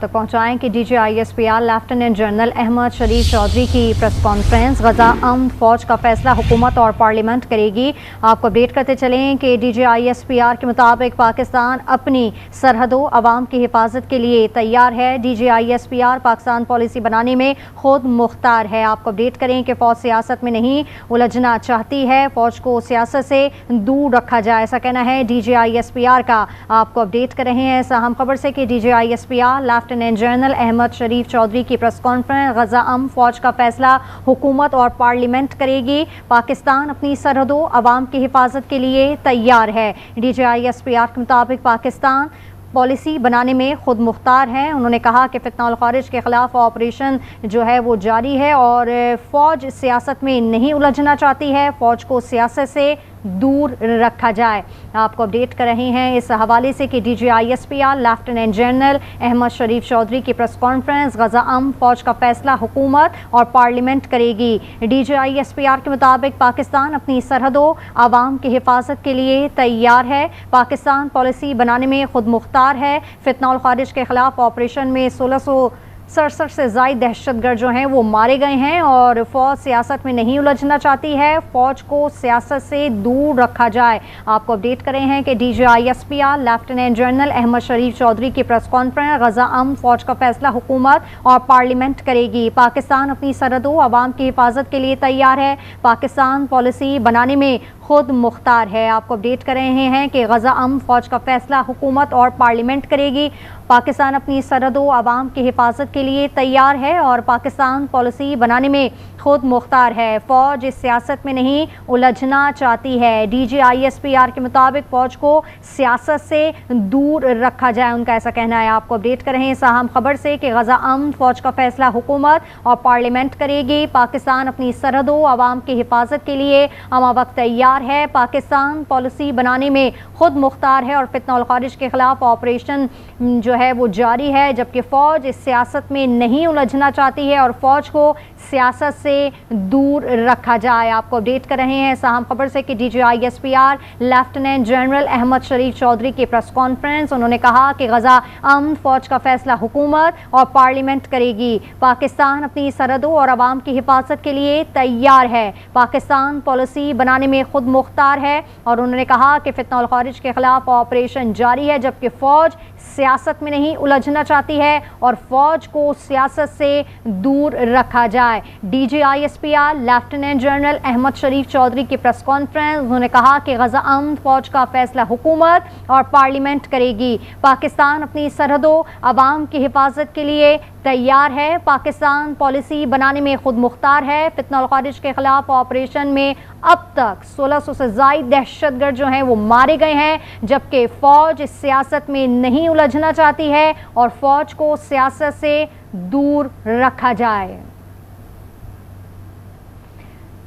तक पहुंचाएं कि DGISPR लेफ्टिनेंट जनरल अहमद शरीफ चौधरी की प्रेस कॉन्फ्रेंस गजा अमन फौज का फैसला हुकूमत और पार्लियामेंट करेगी। आपको अपडेट करते चलें कि DGISPR के मुताबिक पाकिस्तान अपनी सरहदों अवाम की हिफाजत के लिए तैयार है। DGISPR पाकिस्तान पॉलिसी बनाने में खुद मुख्तार है। आपको अपडेट करें कि फौज सियासत में नहीं उलझना चाहती है, फौज को सियासत से दूर रखा जाए, ऐसा कहना है DGISPR का। आपको अपडेट कर रहे हैं इस अहम खबर से कि DGISPR लेफ्टिनेंट जनरल अहमद शरीफ चौधरी की प्रेस कॉन्फ्रेंस गजा अमन फौज का फैसला हुकूमत और पार्लियामेंट करेगी। पाकिस्तान अपनी सरहदों अवाम की हिफाजत के लिए तैयार है। DGISPR के मुताबिक पाकिस्तान पॉलिसी बनाने में खुद मुख्तार है। उन्होंने कहा कि फितना और खारिज के खिलाफ ऑपरेशन जो है वो जारी है और फौज सियासत में नहीं उलझना चाहती है, फौज को सियासत से दूर रखा जाए। आपको अपडेट कर रहे हैं इस हवाले से कि DGISPR लेफ्टिनेंट जनरल अहमद शरीफ चौधरी की प्रेस कॉन्फ्रेंस गजा अमन फौज का फैसला हुकूमत और पार्लियामेंट करेगी। DGISPR के मुताबिक पाकिस्तान अपनी सरहदों अवाम की हिफाजत के लिए तैयार है। पाकिस्तान पॉलिसी बनाने में खुद मुख्तार है। फितना और खारिज के खिलाफ ऑपरेशन में 1667 से ज़ायद दहशतगर्द जो हैं वो मारे गए हैं और फौज सियासत में नहीं उलझना चाहती है, फौज को सियासत से दूर रखा जाए। आपको अपडेट कर रहे हैं कि DGISPR लेफ्टिनेंट जनरल अहमद शरीफ चौधरी की प्रेस कॉन्फ्रेंस गजा अमन फौज का फैसला हुकूमत और पार्लियामेंट करेगी। पाकिस्तान अपनी सरहदों अवाम की हिफाजत के लिए तैयार है। पाकिस्तान पॉलिसी बनाने में खुद मुख्तार है। आपको अपडेट कर रहे हैं कि गजा अमन फौज का फैसला हुकूमत और पार्लियामेंट करेगी। पाकिस्तान अपनी सरहदों अवाम की हिफाजत के लिए तैयार है और पाकिस्तान पॉलिसी बनाने में खुद मुख्तार है। फौज इस सियासत में नहीं उलझना चाहती है। DGISPR के मुताबिक फौज को सियासत से दूर रखा जाए, उनका ऐसा कहना है। आपको अपडेट कर रहे हैं इस अहम खबर से कि गजा अमन फौज का फैसला हुकूमत और पार्लियामेंट करेगी। पाकिस्तान अपनी सरहदों अवाम की हिफाजत के लिए अमा वक्त तैयार है। पाकिस्तान पॉलिसी बनाने में खुद मुख्तार है और फितना और खारिज के खिलाफ ऑपरेशन जो है वो जारी है, जबकि फौज इस सियासत में नहीं उलझना चाहती है और फौज को सियासत से दूर रखा जाए। आपको अपडेट कर रहे हैं इस अहम खबर से कि DGISPR लेफ्टिनेंट जनरल अहमद शरीफ चौधरी की प्रेस कॉन्फ्रेंस, उन्होंने कहा कि गजा अमन फौज का फैसला हुकूमत और पार्लियामेंट करेगी। पाकिस्तान अपनी सरहदों और अवाम की हिफाजत के लिए तैयार है। पाकिस्तान पॉलिसी बनाने में खुद मुख्तार है और उन्होंने कहा कि फितना और खारिज के खिलाफ ऑपरेशन जारी है, जबकि फौज सियासत में नहीं उलझना चाहती है और फौज को सियासत से दूर रखा जाए। DGISPR लेफ्टिनेंट जनरल अहमद शरीफ चौधरी की प्रेस कॉन्फ्रेंस, उन्होंने कहा कि गजा अमन फौज का फैसला हुकूमत और पार्लियामेंट करेगी। पाकिस्तान अपनी सरहदों अवाम की हिफाजत के लिए तैयार है। पाकिस्तान पॉलिसी बनाने में खुद मुख्तार है। फितना और खारिज के खिलाफ ऑपरेशन में अब तक 1600 से ज़ायद दहशतगर्द जो हैं वो मारे गए हैं, जबकि फौज इस सियासत में नहीं उलझना चाहती है और फौज को सियासत से दूर रखा जाए।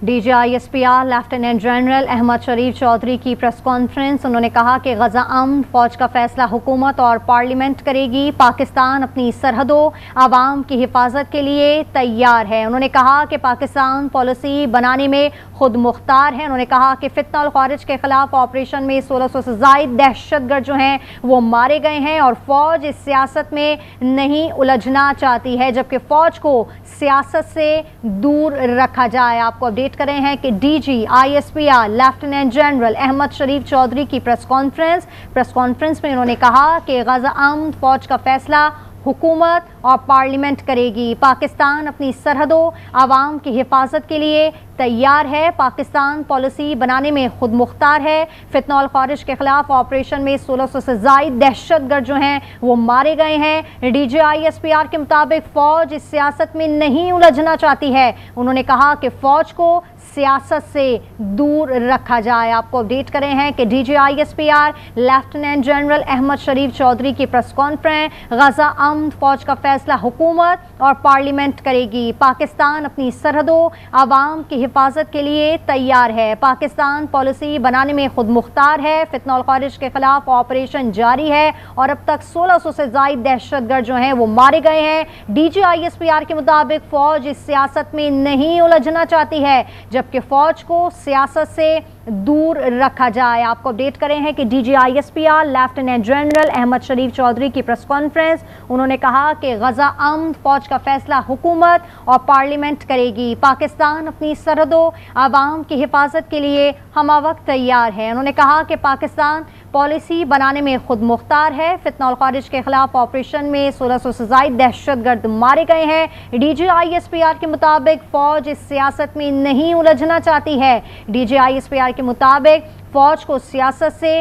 DGISPR लेफ्टिनेंट जनरल अहमद शरीफ चौधरी की प्रेस कॉन्फ्रेंस, उन्होंने कहा कि गजा अमन फौज का फैसला हुकूमत और पार्लियामेंट करेगी। पाकिस्तान अपनी सरहदों अवाम की हिफाजत के लिए तैयार है। उन्होंने कहा कि पाकिस्तान पॉलिसी बनाने में खुद मुख्तार है। उन्होंने कहा कि फितना और खारिज के खिलाफ ऑपरेशन में 1600 से ज़ायद दहशतगर्द जो हैं वो मारे गए हैं और फौज इस सियासत में नहीं उलझना चाहती है, जबकि फौज को सियासत से दूर रखा जाए। आपको अपडेट कर रहे हैं कि DGISPR लेफ्टिनेंट जनरल अहमद शरीफ चौधरी की प्रेस कॉन्फ्रेंस में उन्होंने कहा कि गजा अमन फौज का फैसला हुकूमत और पार्लियामेंट करेगी। पाकिस्तान अपनी सरहदों अवाम की हिफाजत के लिए तैयार है। पाकिस्तान पॉलिसी बनाने में खुद मुख्तार है। फितना और खारिज के खिलाफ ऑपरेशन में 1600 से ज़ायद दहशतगर्द जो हैं वो मारे गए हैं। DGISPR के मुताबिक फौज इस सियासत में नहीं उलझना चाहती है। उन्होंने कहा कि फौज को सियासत से दूर रखा जाए। आपको अपडेट कर रहे हैं कि DGISPR लेफ्टिनेंट जनरल अहमद शरीफ चौधरी की प्रेस कॉन्फ्रेंस, गजा अमन फौज का फैसला हुकूमत और पार्लियामेंट करेगी। पाकिस्तान अपनी सरहदों अवाम की हिफाजत के लिए तैयार है। पाकिस्तान पॉलिसी बनाने में खुद मुख्तार है। फितना और खारिज के खिलाफ ऑपरेशन जारी है और अब तक 1600 से ज़ायद दहशतगर्द जो हैं वो मारे गए हैं। DGISPR के मुताबिक फौज इस सियासत में नहीं उलझना चाहती है, जबकि फौज को सियासत से दूर रखा जाए। आपको अपडेट करें हैं कि DGISPR लेफ्टिनेंट जनरल अहमद शरीफ चौधरी की प्रेस कॉन्फ्रेंस, उन्होंने कहा कि गजा अमन फौज का फैसला हुकूमत और पार्लियामेंट करेगी। पाकिस्तान अपनी सरहदों आवाम की हिफाजत के लिए हमवक्त तैयार है। उन्होंने कहा कि पाकिस्तान पॉलिसी बनाने में खुद मुख्तार है। फितना और खारिज के खिलाफ ऑपरेशन में 1600 से ज्यादा दहशतगर्द मारे गए हैं। DGISPR के मुताबिक फौज इस सियासत में नहीं उलझना चाहती है। DGISPR के मुताबिक फौज को सियासत से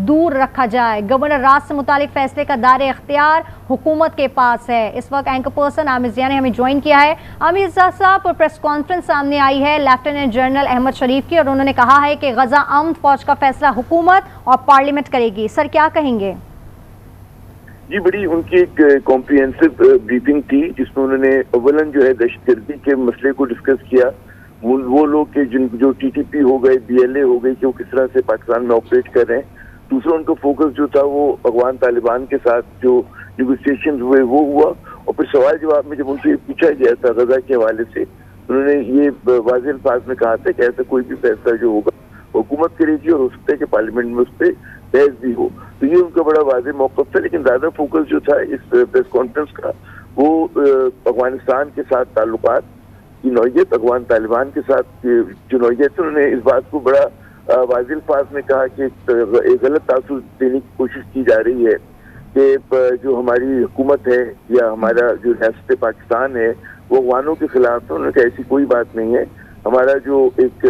दूर रखा जाए। गवर्नर राज से मुतालिक फैसले का दायरे इख्तियार हुकूमत के पास है। इस वक्त एंकर पर्सन आमिर जिया ने हमें ज्वाइन किया है। आमिर जिया साहब, प्रेस कॉन्फ्रेंस सामने आई है लेफ्टिनेंट जनरल अहमद शरीफ की और उन्होंने कहा है कि गजा अमन फौज का फैसला हुकूमत और पार्लियामेंट करेगी। सर, क्या कहेंगे? जी, बड़ी उनकी एक कॉम्प्रिहेंसिव ब्रीफिंग थी जिसमें उन्होंने अव्वलन जो है दहशतगर्दी के मसले को डिस्कस किया। वो लोग के जो TTP हो गए, BLA हो गई, कि वो किस तरह से पाकिस्तान में ऑपरेट कर रहे हैं। दूसरा उनका फोकस जो था वो अफगान तालिबान के साथ जो नेगोशिएशन हुए वो हुआ। और फिर सवाल जवाब में जब उनसे पूछा गया था गजा के हवाले से, उन्होंने ये वाज़ेह अल्फाज में कहा था कि ऐसा कोई भी फैसला जो होगा हुकूमत करेगी और हो सकता है कि पार्लियामेंट में उस पर बहस भी हो। तो ये उनका बड़ा वाज़ेह मौक़िफ़ था। लेकिन ज़्यादा फोकस जो था इस प्रेस कॉन्फ्रेंस का वो अफगानिस्तान के साथ ताल्लुकात की नौयत, अफगान तालिबान के साथ जो नौयत, उन्होंने इस बात को बड़ा वाज़ेह अल्फाज में कहा कि एक गलत तासुर देने की कोशिश की जा रही है कि जो हमारी हुकूमत है या हमारा जो रियासत पाकिस्तान है वो अफगानों के खिलाफ है। उन्होंने कहा ऐसी कोई बात नहीं है। हमारा जो एक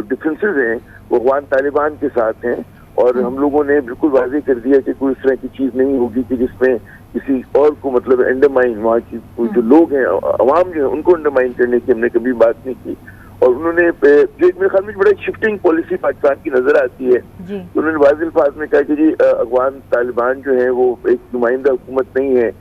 डिफरेंसेस हैं वो अफगान तालिबान के साथ हैं और हम लोगों ने बिल्कुल वाज़ेह कर दिया कि कोई इस तरह की चीज़ नहीं होगी कि जिसमें किसी और को मतलब अंडरमाइन, वहाँ की जो लोग हैं, अवाम जो है, उनको अंडरमाइन करने की हमने कभी बात नहीं की। और उन्होंने जो मेरे ख्याल में बड़ा शिफ्टिंग पॉलिसी पाकिस्तान की नजर आती है। तो उन्होंने वाज़ेह अल्फाज में कहा कि जी अफगान तालिबान जो है वो एक नुमाइंदा हुकूमत नहीं है।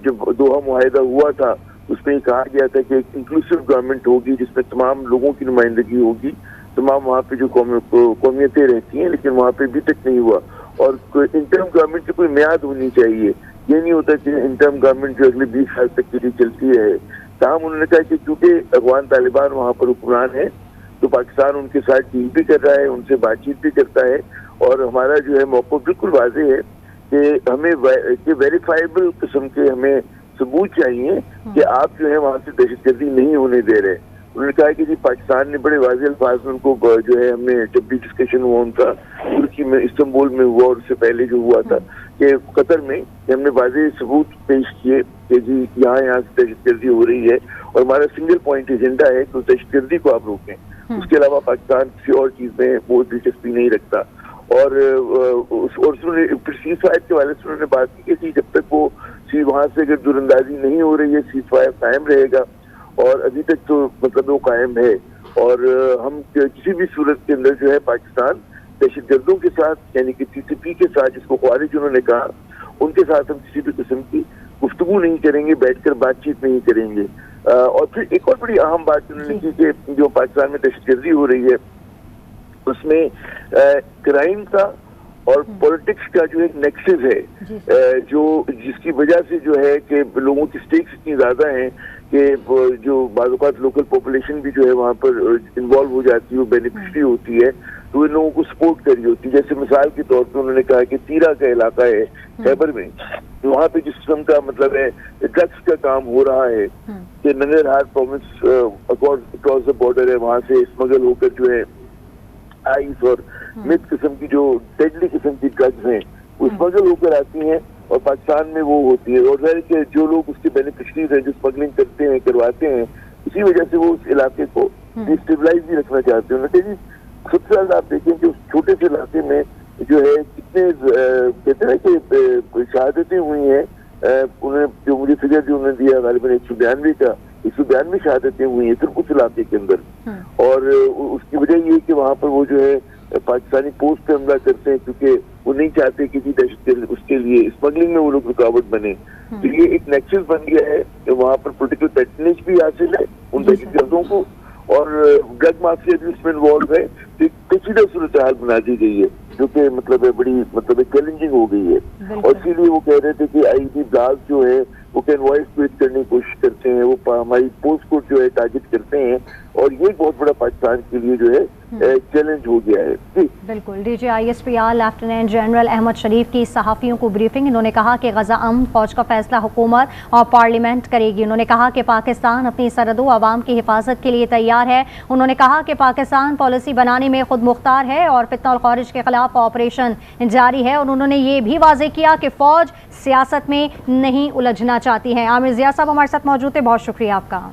जब दोहा मुआहिदा हुआ था उसमें कहा गया था कि एक इंक्लूसिव गवर्नमेंट होगी जिसमें तमाम लोगों की नुमाइंदगी होगी, तमाम वहाँ पे जो कौमियतें रहती हैं, लेकिन वहाँ पे अभी तक नहीं हुआ। और इंटर्म गवर्नमेंट की कोई मियाद होनी चाहिए। ये नहीं होता कि इंटर्म गवर्नमेंट जो अगले 20 साल तक के लिए चलती है। ताहम उन्होंने कहा कि क्योंकि अफगान तालिबान वहाँ पर हुक्मरान है तो पाकिस्तान उनके साथ डील भी कर रहा है, उनसे बातचीत भी करता है। और हमारा जो है मौक़िफ़ बिल्कुल वाज़ेह है कि हमें वेरीफाइबल किस्म के हमें सबूत चाहिए कि आप जो है वहाँ से दहशतगर्दी नहीं होने दे रहे। उन्होंने कहा कि जी पाकिस्तान ने बड़े वाज़ेह अल्फाज में उनको जो है, हमने जब भी डिस्कशन हुआ उनका तुर्की में इस्तांबुल में हुआ और उससे पहले जो हुआ था कि कतर में, हमने वाज़ेह सबूत पेश किए कि जी यहाँ से दहशतगर्दी हो रही है और हमारा सिंगल पॉइंट एजेंडा है कि उस दहशतगर्दी को आप रोकें। उसके अलावा पाकिस्तान किसी और चीज़ में वो दिलचस्पी नहीं रखता। और उन्होंने सीज़ फायर के हवाले से उन्होंने बात की कि जब तक वो वहाँ से अगर दूरंदाजी नहीं हो रही है सीज़ फायर कायम रहेगा। और अभी तक तो मतलब वो कायम है। और हम किसी भी सूरत के अंदर जो है पाकिस्तान दहशतगर्दों के साथ यानी कि TTP के साथ, जिसको ख्वारिज उन्होंने कहा, उनके साथ हम किसी भी किस्म की गुफ्तगू नहीं करेंगे, बैठकर बातचीत नहीं करेंगे। और फिर एक और बड़ी अहम बात उन्होंने की कि जो पाकिस्तान में दहशतगर्दी हो रही है उसमें क्राइम का और पॉलिटिक्स का जो एक नेक्सस है जो जिसकी वजह से जो है कि लोगों की स्टेक्स इतनी ज़्यादा हैं कि जो बाज़ लोकल पॉपुलेशन भी जो है वहाँ पर इन्वॉल्व हो जाती है, वो बेनिफिशरी होती है, तो इन लोगों को सपोर्ट करी होती है। जैसे मिसाल के तौर पर उन्होंने कहा कि तीरा का इलाका है खैबर में, तो वहाँ पे जिस किस्म का मतलब है ड्रग्स का काम हो रहा है कि Nangarhar province across the border है, वहाँ से स्मगल होकर जो है आइस और मिथ किस्म की जो डेडली किस्म की ड्रग्स हैं वो स्मगल होकर आती हैं और पाकिस्तान में वो होती है। और जाहिर कि जो लोग उसके बेनिफिशरीज हैं, जो स्मगलिंग करते हैं, करवाते हैं, इसी वजह से वो उस इलाके को डिस्टेबलाइज भी रखना चाहते हैं। लेकिन सबसे ज्यादा आप देखें कि उस छोटे से इलाके में जो है कितने कहते हैं कि शहादतें हुई हैं। उन्हें जो मुझे फिगर जो उन्होंने दिया गालिबन 192 का 192 शहादतें हुई हैं सिर्फ उस इलाके के अंदर। और उसकी वजह ये कि वहाँ पर वो जो है पाकिस्तानी पोस्ट पे हमला करते हैं क्योंकि वो नहीं चाहते कि दहशत उसके लिए स्मगलिंग में वो लोग रुकावट बने। तो ये एक नेक्सस बन गया है कि वहाँ पर पोलिटिकल पैटर्नेज भी हासिल है उन दहशतगर्दों को और ड्रग माफिया भी उसमें इन्वॉल्व है। एक पेचीदा सूरत हाल बना दी गई है, जो कि मतलब है बड़ी मतलब चैलेंजिंग हो गई है। और इसीलिए वो कह रहे थे कि आईडी ब्लास्ट जो है वो कन्वॉइस को हिट करने की कोशिश करते हैं, वो हमारी पोस्ट को जो है टारगेट करते हैं, और ये बहुत बड़ा पाकिस्तान के लिए जो है चैलेंज हो गया है। जी बिल्कुल। DGISPR लेफ्टिनेंट जनरल अहमद शरीफ की सहाफ़ियों को ब्रीफिंग। इन्होंने कहा कि गजा अमन फौज का फैसला हुकूमत और पार्लियामेंट करेगी। उन्होंने कहा कि पाकिस्तान अपनी सरहदों आवाम की हिफाजत के लिए तैयार है। उन्होंने कहा कि पाकिस्तान पॉलिसी बनाने में खुद मुख्तार है और फितना और खारिज के खिलाफ ऑपरेशन जारी है। और उन्होंने ये भी वाजे किया कि फौज सियासत में नहीं उलझना चाहती है। आमिर जिया साहब हमारे साथ मौजूद थे, बहुत शुक्रिया आपका।